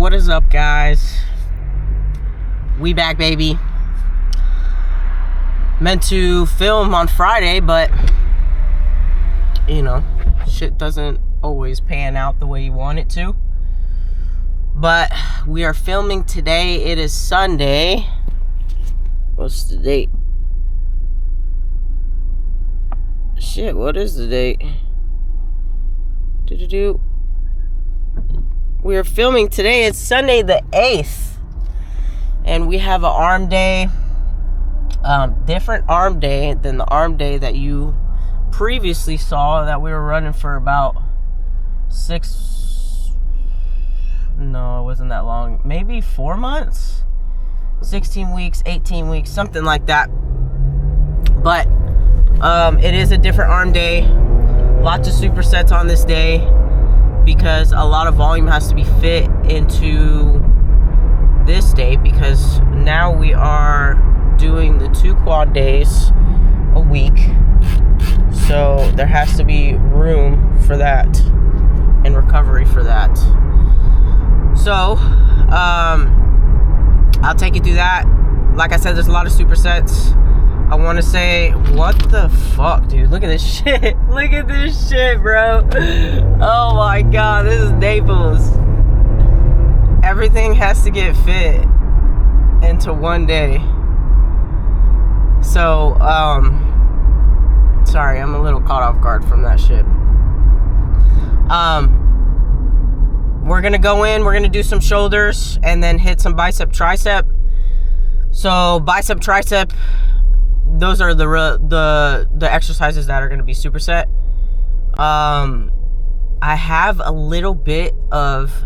What is up, guys? We back, baby. Meant to film on Friday, but you know, shit doesn't always pan out the way you want it to. But we are filming today. It is Sunday. What's the date? Shit, what is the date? We are filming today. It's Sunday the 8th. And we have an arm day. Different arm day than the arm day that you previously saw that we were running for about no, it wasn't that long. Maybe 4 months? 16 weeks, 18 weeks, something like that. But it is a different arm day. Lots of supersets on this day because a lot of volume has to be fit into this day, because now we are doing the 2 quad days a week. So there has to be room for that and recovery for that. So I'll take you through that. Like I said, there's a lot of supersets. I want to say, what the fuck, dude? Look at this shit. Look at this shit, bro. Oh my god, this is Naples. Everything has to get fit into one day. So, sorry, I'm a little caught off guard from that shit. We're gonna go in, we're gonna do some shoulders, and then hit some bicep, tricep. So, bicep, tricep, those are the exercises that are going to be superset. I have a little bit of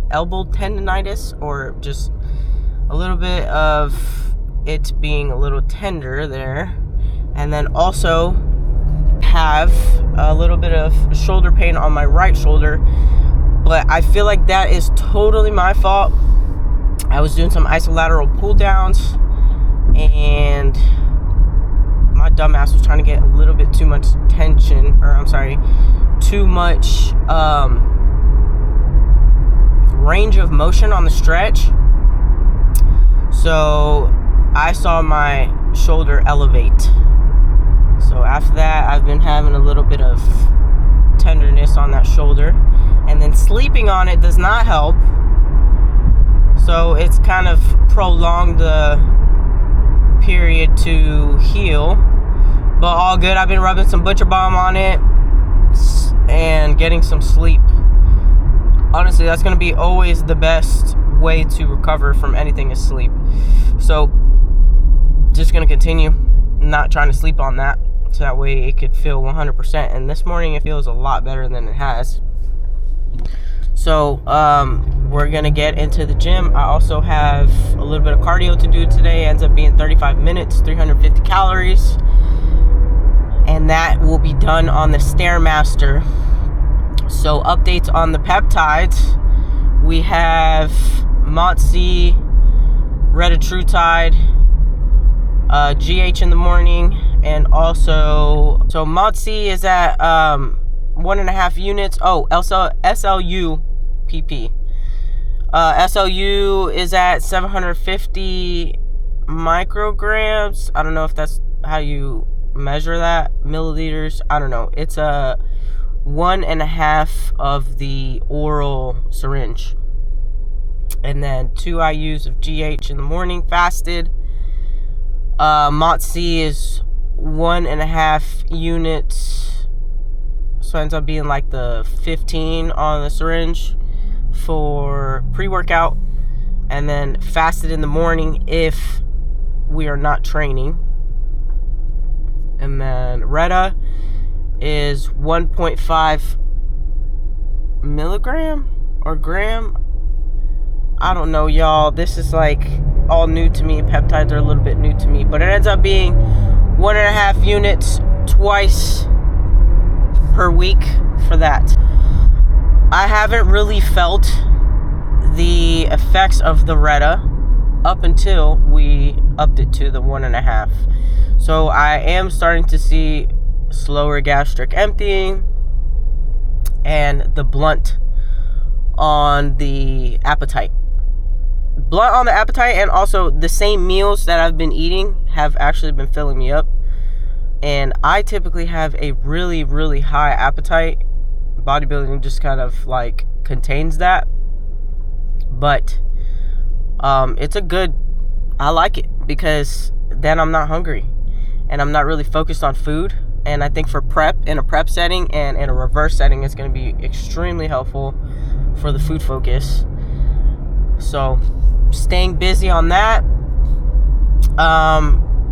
elbow tendonitis, or just a little bit of it being a little tender there, and then also have a little bit of shoulder pain on my right shoulder. But I feel like that is totally my fault. I was doing some isolateral pull downs, and my dumbass was trying to get a little bit too much tension, too much range of motion on the stretch. So I saw my shoulder elevate. So after that, I've been having a little bit of tenderness on that shoulder, and then sleeping on it does not help. So it's kind of prolonged the period to heal, but all good. I've been rubbing some Butcher Balm on it and getting some sleep. Honestly, that's going to be always the best way to recover from anything, is sleep. So just going to continue not trying to sleep on that, so that way it could feel 100%. And this morning it feels a lot better than it has. So we're going to get into the gym. I also have a little bit of cardio to do today. It ends up being 35 minutes, 350 calories. And that will be done on the Stairmaster. So updates on the peptides. We have Motzi, retatrutide, GH in the morning. And also, so Motzi is at 1.5 units. Oh, SLU PP. SLU is at 750 micrograms. I don't know if that's how you measure that. Milliliters. I don't know. It's a 1.5 of the oral syringe. And then 2 IUs of GH in the morning, fasted. Motzi is 1.5 units. So it ends up being like the 15 on the syringe for pre-workout, and then fasted in the morning if we are not training. And then Reta is 1.5 milligram or gram. I don't know, y'all. This is like all new to me. Peptides are a little bit new to me, but it ends up being 1.5 units twice per week for that. I haven't really felt the effects of the Reta up until we upped it to the 1.5. So I am starting to see slower gastric emptying and the blunt on the appetite. Blunt on the appetite, and also the same meals that I've been eating have actually been filling me up. And I typically have a really, really high appetite. Bodybuilding just kind of like contains that. But it's a good, I like it because then I'm not hungry and I'm not really focused on food. And I think for in a prep setting and in a reverse setting, it's going to be extremely helpful for the food focus. So staying busy on that.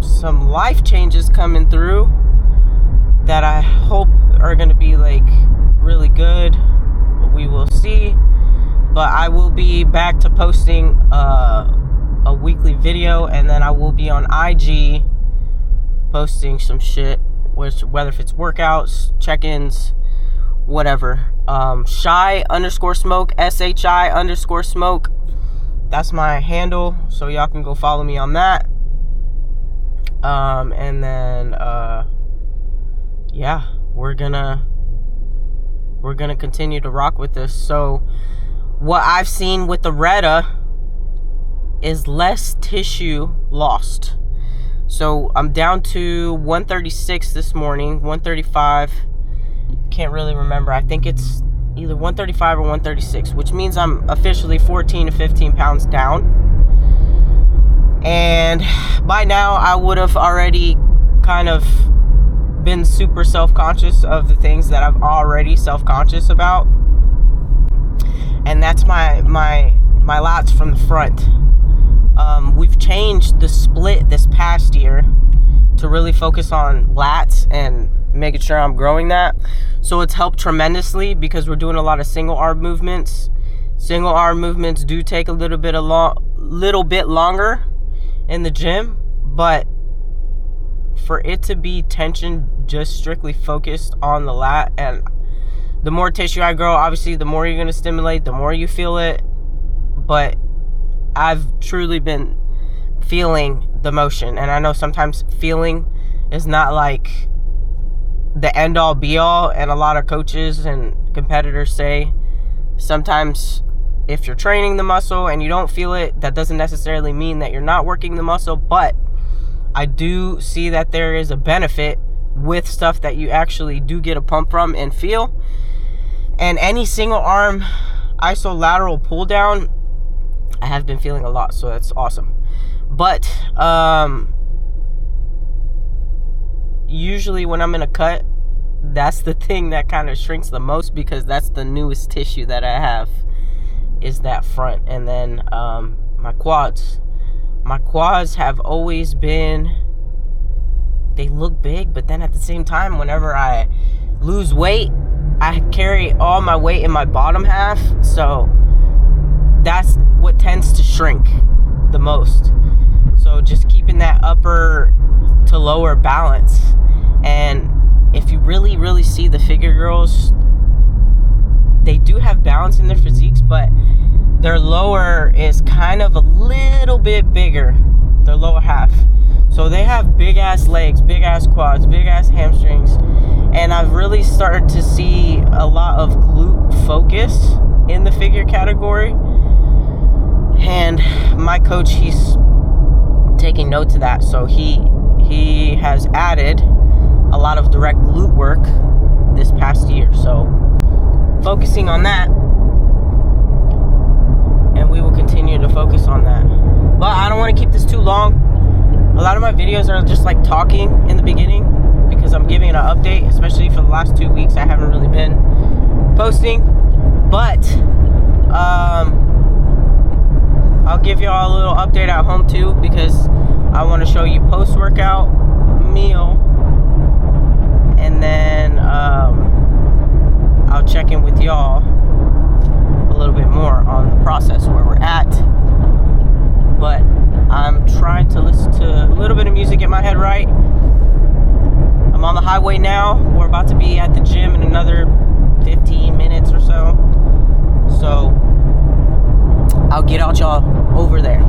Some life changes coming through that I hope are going to be like really good, but we will see. But I will be back to posting a weekly video, and then I will be on IG posting some shit, whether if it's workouts, check-ins, whatever. Shy_smoke, SHI_smoke. That's my handle, so y'all can go follow me on that. And then yeah, we're gonna continue to rock with this. So what I've seen with the Retta is less tissue lost. So I'm down to 136 this morning, 135. Can't really remember. I think it's either 135 or 136, which means I'm officially 14 to 15 pounds down. And by now I would have already kind of been super self-conscious of the things that I'm already self-conscious about. And that's my lats from the front. We've changed the split this past year to really focus on lats and making sure I'm growing that. So it's helped tremendously because we're doing a lot of single arm movements. Single arm movements do take a little bit longer in the gym, but for it to be tension just strictly focused on the lat, and the more tissue I grow, obviously the more you're going to stimulate, the more you feel it. But I've truly been feeling the motion, and I know sometimes feeling is not like the end all be all, and a lot of coaches and competitors say sometimes if you're training the muscle and you don't feel it, that doesn't necessarily mean that you're not working the muscle. But I do see that there is a benefit with stuff that you actually do get a pump from and feel. And any single arm isolateral pull down, I have been feeling a lot, so that's awesome. But usually when I'm in a cut, that's the thing that kind of shrinks the most, because that's the newest tissue that I have, is that front. And then my quads have always been, they look big, but then at the same time, whenever I lose weight, I carry all my weight in my bottom half, so that's what tends to shrink the most. So just keeping that upper to lower balance. And if you really, really see the figure girls, they do have balance in their physiques, but their lower is kind of a little bit bigger, their lower half. So they have big ass legs, big ass quads, big ass hamstrings. And I've really started to see a lot of glute focus in the figure category. And my coach, he's taking note to that. So he has added a lot of direct glute work this past year. So focusing on that, and we will continue to focus on that. But I don't want to keep this too long. A lot of my videos are just like talking in the beginning because I'm giving an update, especially for the last 2 weeks. I haven't really been posting, but I'll give y'all a little update at home too, because I want to show you post-workout meal, and then I'll check in with y'all a little bit more on the process where we're at. But I'm trying to listen to a little bit of music, get my head right. I'm on the highway now. We're about to be at the gym in another 15 minutes or so. So I'll get out y'all over there.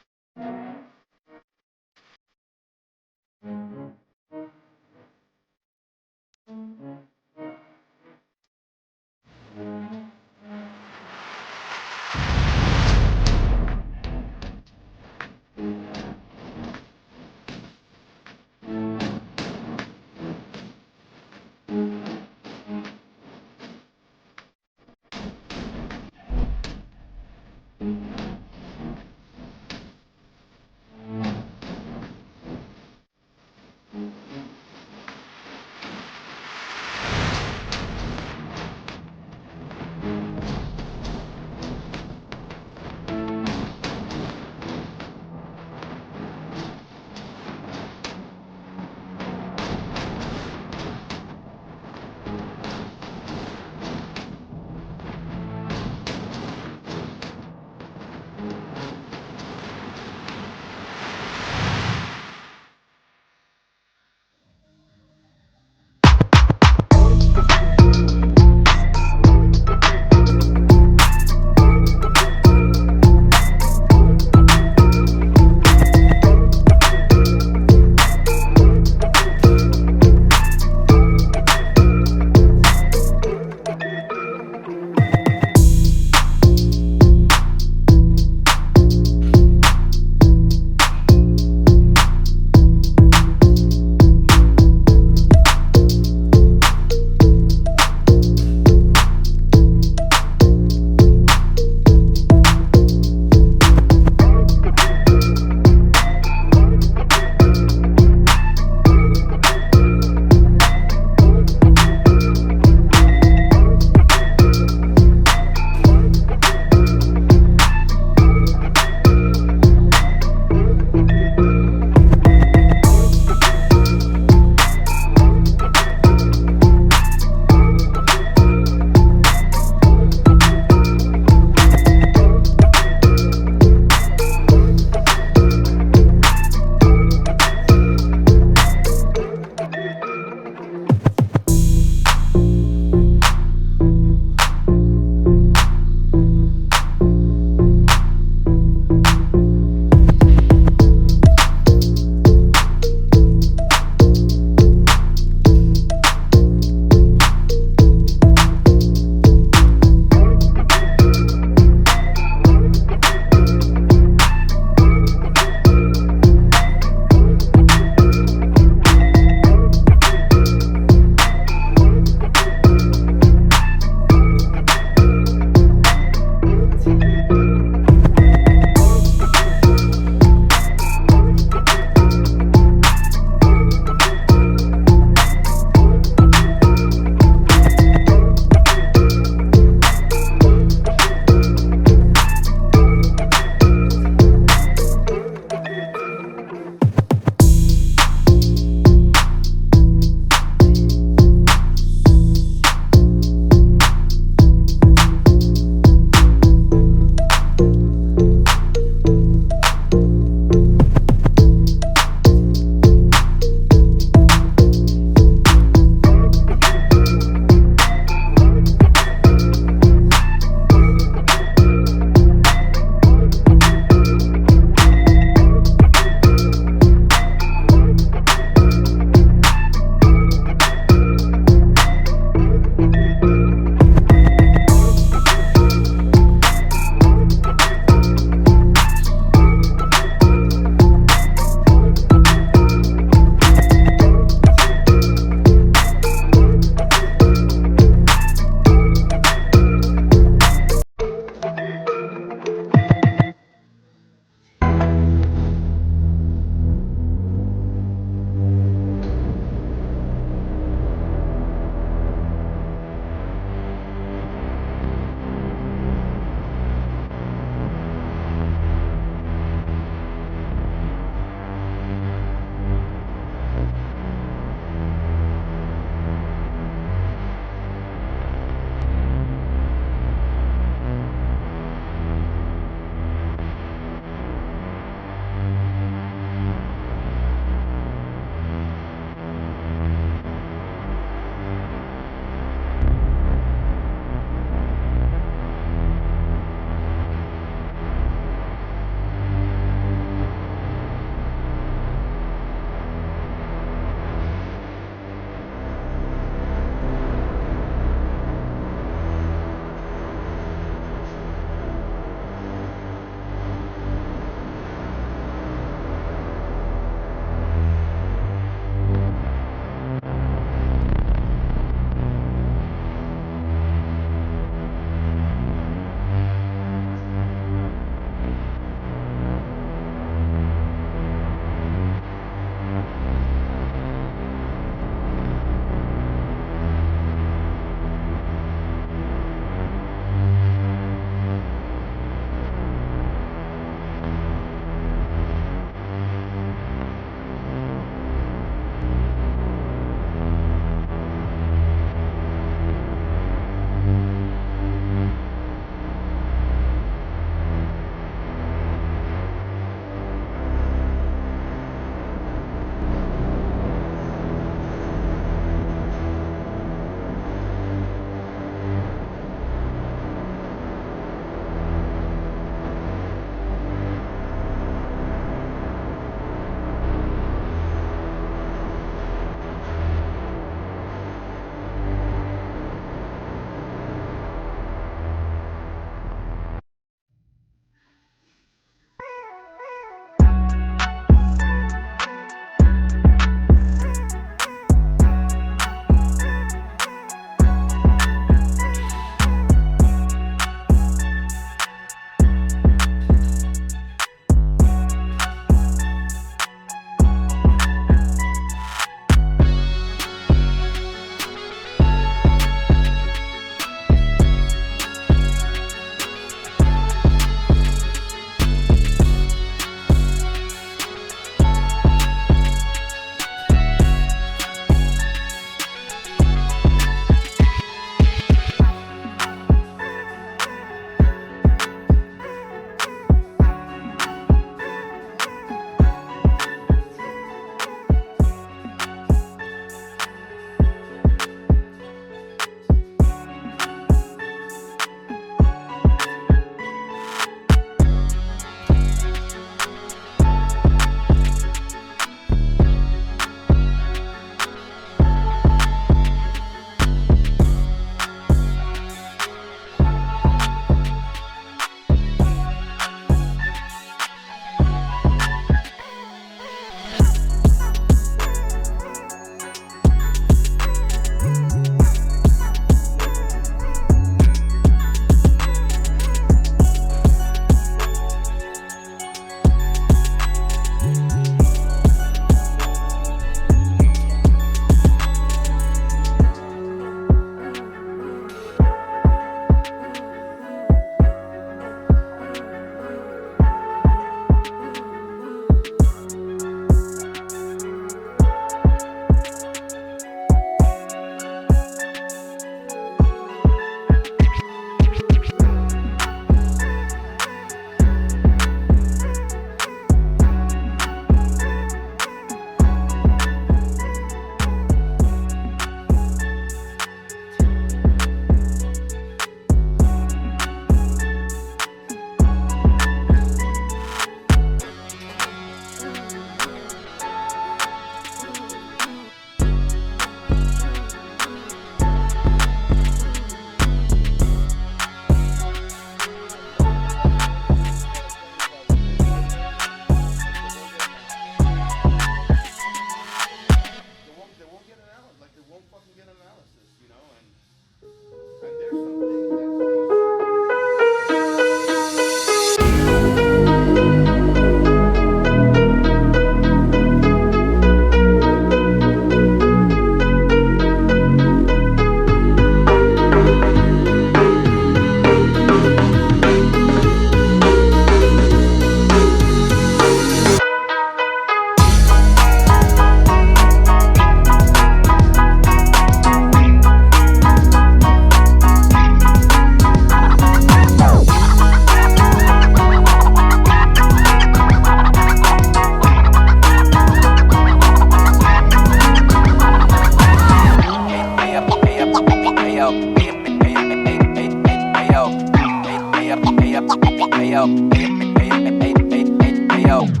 Ayo, ayo, ayo, ayo, ayo, ayo, ayo, ayo, ayo, ayo.